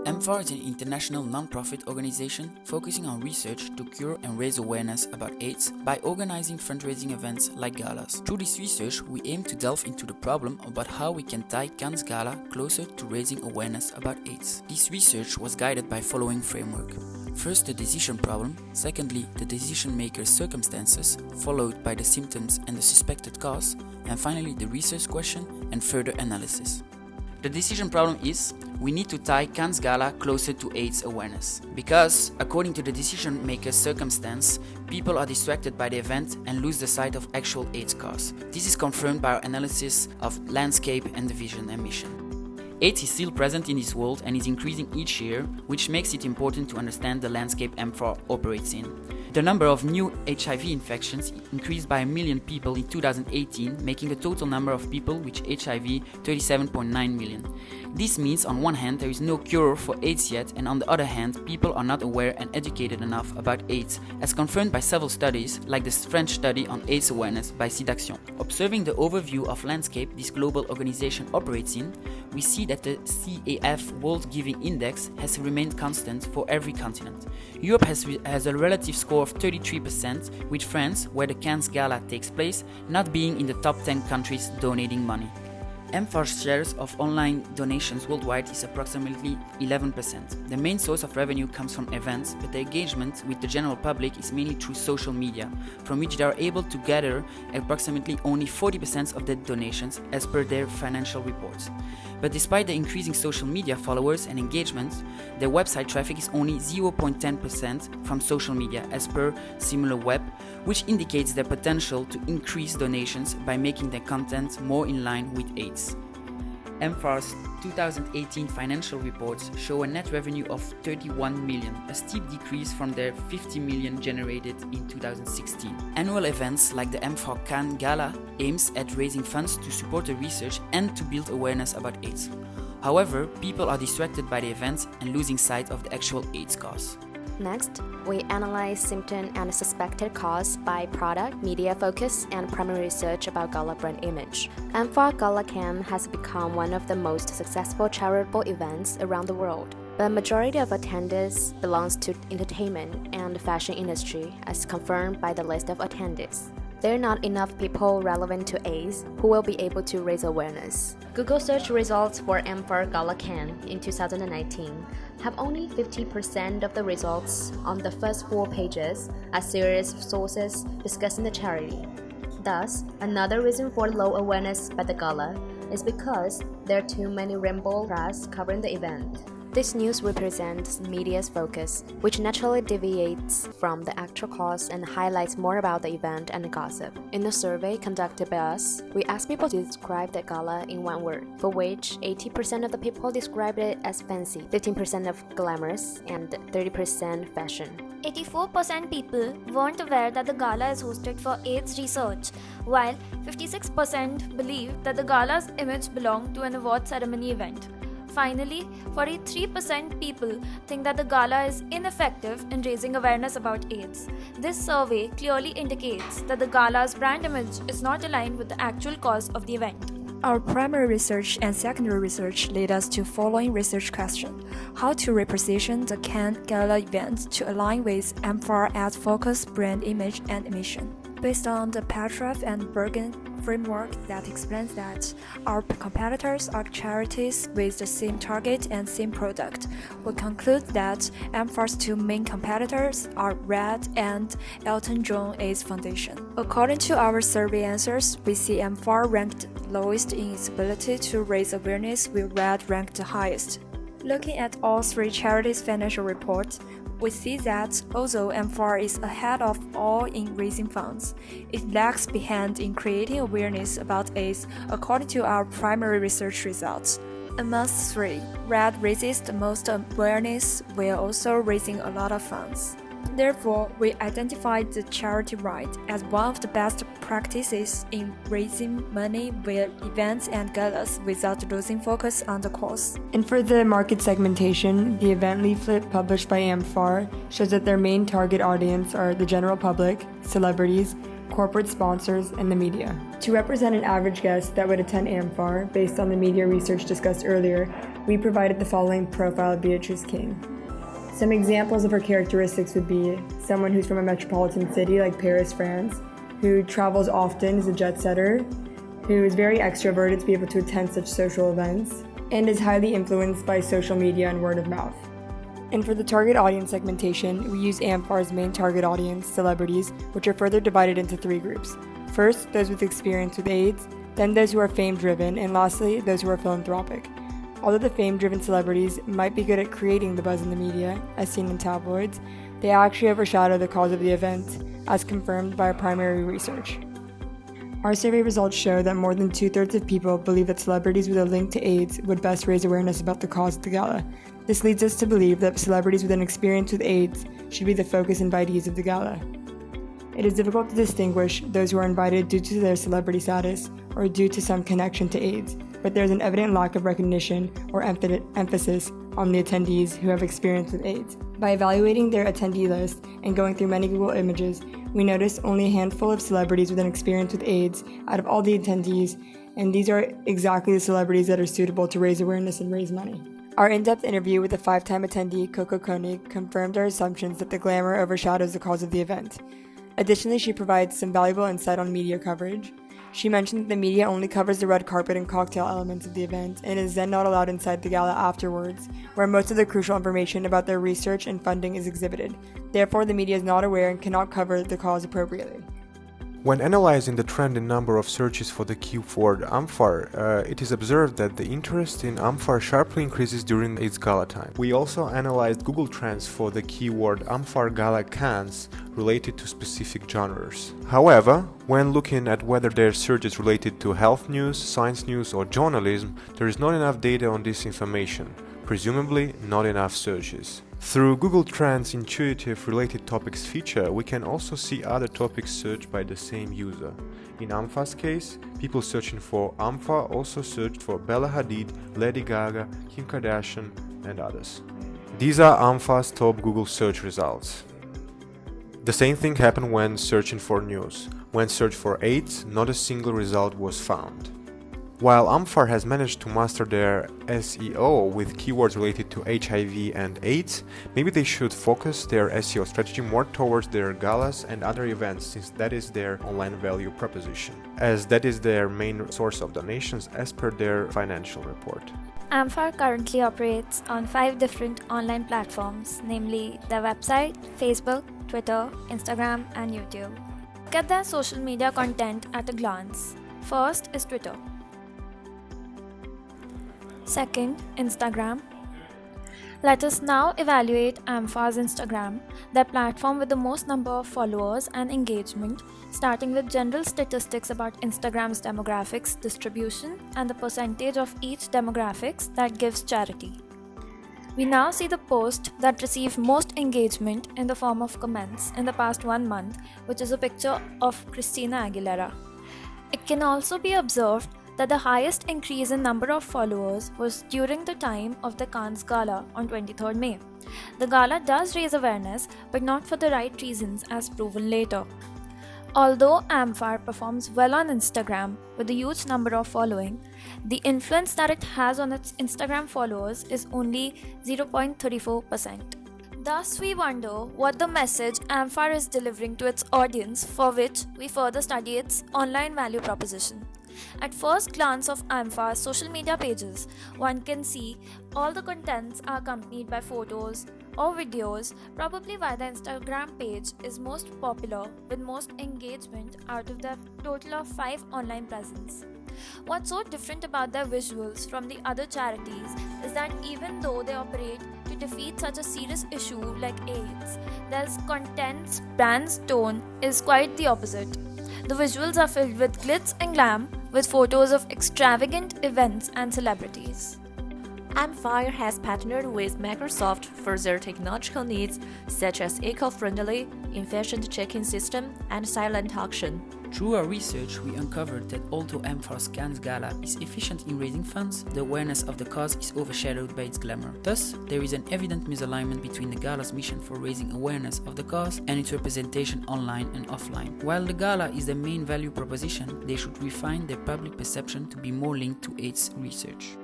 MFAR is an international non-profit organization focusing on research to cure and raise awareness about AIDS by organizing fundraising events like galas. Through this research, we aim to delve into the problem about how we can tie Cannes Gala closer to raising awareness about AIDS. This research was guided by following framework. First, the decision problem, secondly, the decision maker's circumstances, followed by the symptoms and the suspected cause, and finally the research question and further analysis. The decision problem is, we need to tie Cannes Gala closer to AIDS awareness. Because, according to the decision maker's circumstance, people are distracted by the event and lose the sight of actual AIDS cause. This is confirmed by our analysis of landscape and the vision and mission. AIDS is still present in this world and is increasing each year, which makes it important to understand the landscape MFAR operates in. The number of new HIV infections increased by 1 million people in 2018, making the total number of people with HIV 37.9 million. This means on one hand there is no cure for AIDS yet, and on the other hand people are not aware and educated enough about AIDS, as confirmed by several studies like the French study on AIDS awareness by SIDAction. Observing the overview of landscape this global organization operates in, we see that the CAF World Giving Index has remained constant for every continent. Europe has a relative score of 33%, with France, where the Cannes Gala takes place, not being in the top 10 countries donating money. MFAR's shares of online donations worldwide is approximately 11%. The main source of revenue comes from events, but the engagement with the general public is mainly through social media, from which they are able to gather approximately only 40% of the donations as per their financial reports. But despite the increasing social media followers and engagement, their website traffic is only 0.10% from social media as per SimilarWeb, which indicates their potential to increase donations by making their content more in line with AIDS. MFAR's 2018 financial reports show a net revenue of 31 million, a steep decrease from their 50 million generated in 2016. Annual events like the MFAR Cannes Gala aims at raising funds to support the research and to build awareness about AIDS. However, people are distracted by the events and losing sight of the actual AIDS cause. Next, we analyze symptom and suspected cause by product, media focus, and primary research about Gala brand image. MFAR Gala Cannes has become one of the most successful charitable events around the world. The majority of attendees belongs to entertainment and the fashion industry, as confirmed by the list of attendees. There are not enough people relevant to AIDS who will be able to raise awareness. Google search results for MFAR Gala Cannes in 2019 have only 50% of the results on the first 4 pages as serious sources discussing the charity. Thus, another reason for low awareness by the gala is because there are too many rainbow press covering the event. This news represents media's focus, which naturally deviates from the actual cause and highlights more about the event and the gossip. In a survey conducted by us, we asked people to describe the gala in one word, for which 80% of the people described it as fancy, 15% of glamorous, and 30% fashion. 84% people weren't aware that the gala is hosted for AIDS research, while 56% believe that the gala's image belonged to an award ceremony event. Finally, 43% people think that the gala is ineffective in raising awareness about AIDS. This survey clearly indicates that the gala's brand image is not aligned with the actual cause of the event. Our primary research and secondary research led us to following research question: how to reposition the Cannes Gala event to align with MFAR as focus, brand image, and mission. Based on the Petrov and Bergen framework that explains that our competitors are charities with the same target and same product, we conclude that MFAR's 2 main competitors are RED and Elton John AIDS Foundation. According to our survey answers, we see MFAR ranked lowest in its ability to raise awareness, with RED ranked the highest. Looking at all 3 charities' financial reports, we see that although MFAR is ahead of all in raising funds, it lags behind in creating awareness about AIDS according to our primary research results. Amongst 3, RED raises the most awareness while also raising a lot of funds. Therefore, we identified the charity right as one of the best practices in raising money via events and galas without losing focus on the cause. And for the market segmentation, the event leaflet published by MFAR shows that their main target audience are the general public, celebrities, corporate sponsors, and the media. To represent an average guest that would attend MFAR based on the media research discussed earlier, we provided the following profile of Beatrice King. Some examples of her characteristics would be someone who's from a metropolitan city like Paris, France, who travels often, is a jet setter, who is very extroverted to be able to attend such social events, and is highly influenced by social media and word of mouth. And for the target audience segmentation, we use AMFAR's main target audience, celebrities, which are further divided into 3 groups. First, those with experience with AIDS, then those who are fame-driven, and lastly, those who are philanthropic. Although the fame-driven celebrities might be good at creating the buzz in the media, as seen in tabloids, they actually overshadow the cause of the event, as confirmed by our primary research. Our survey results show that more than 2/3 of people believe that celebrities with a link to AIDS would best raise awareness about the cause of the gala. This leads us to believe that celebrities with an experience with AIDS should be the focus invitees of the gala. It is difficult to distinguish those who are invited due to their celebrity status or due to some connection to AIDS, but there is an evident lack of recognition or emphasis on the attendees who have experience with AIDS. By evaluating their attendee list and going through many Google images, we noticed only a handful of celebrities with an experience with AIDS out of all the attendees, and these are exactly the celebrities that are suitable to raise awareness and raise money. Our in-depth interview with the 5-time attendee, Coco Koenig, confirmed our assumptions that the glamour overshadows the cause of the event. Additionally, she provides some valuable insight on media coverage. She mentioned that the media only covers the red carpet and cocktail elements of the event and is then not allowed inside the gala afterwards, where most of the crucial information about their research and funding is exhibited. Therefore, the media is not aware and cannot cover the cause appropriately. When analyzing the trend in number of searches for the keyword AMFAR, it is observed that the interest in AMFAR sharply increases during its gala time. We also analyzed Google Trends for the keyword AMFAR Gala Cans related to specific genres. However, when looking at whether their search is related to health news, science news or journalism, there is not enough data on this information, presumably not enough searches. Through Google Trends' intuitive related topics feature, we can also see other topics searched by the same user. In AMFA's case, people searching for AMFA also searched for Bella Hadid, Lady Gaga, Kim Kardashian, and others. These are AMFA's top Google search results. The same thing happened when searching for news. When searched for AIDS, not a single result was found. While AMFAR has managed to master their SEO with keywords related to HIV and AIDS, maybe they should focus their SEO strategy more towards their galas and other events, since that is their online value proposition, as that is their main source of donations as per their financial report. AMFAR currently operates on 5 different online platforms, namely their website, Facebook, Twitter, Instagram, and YouTube. Look at their social media content at a glance. First is Twitter. Second, Instagram. Let us now evaluate AMFA's Instagram, their platform with the most number of followers and engagement, starting with general statistics about Instagram's demographics distribution and the percentage of each demographics that gives charity. We now see the post that received most engagement in the form of comments in the past 1 month, which is a picture of Christina Aguilera. It can also be observed that the highest increase in number of followers was during the time of the Cannes Gala on 23rd May. The gala does raise awareness, but not for the right reasons as proven later. Although AMFAR performs well on Instagram with a huge number of following, the influence that it has on its Instagram followers is only 0.34%. Thus, we wonder what the message AMFAR is delivering to its audience, for which we further study its online value proposition. At first glance of AMFA's social media pages, one can see all the contents are accompanied by photos or videos, probably why the Instagram page is most popular with most engagement out of the total of 5 online presence. What's so different about their visuals from the other charities is that even though they operate to defeat such a serious issue like AIDS, their content's brand's tone is quite the opposite. The visuals are filled with glitz and glam, with photos of extravagant events and celebrities. AMFAR has partnered with Microsoft for their technological needs, such as eco-friendly, efficient check-in system and silent auction. Through our research, we uncovered that although AMFAR's Cannes Gala is efficient in raising funds, the awareness of the cause is overshadowed by its glamour. Thus, there is an evident misalignment between the gala's mission for raising awareness of the cause and its representation online and offline. While the gala is the main value proposition, they should refine their public perception to be more linked to AIDS research.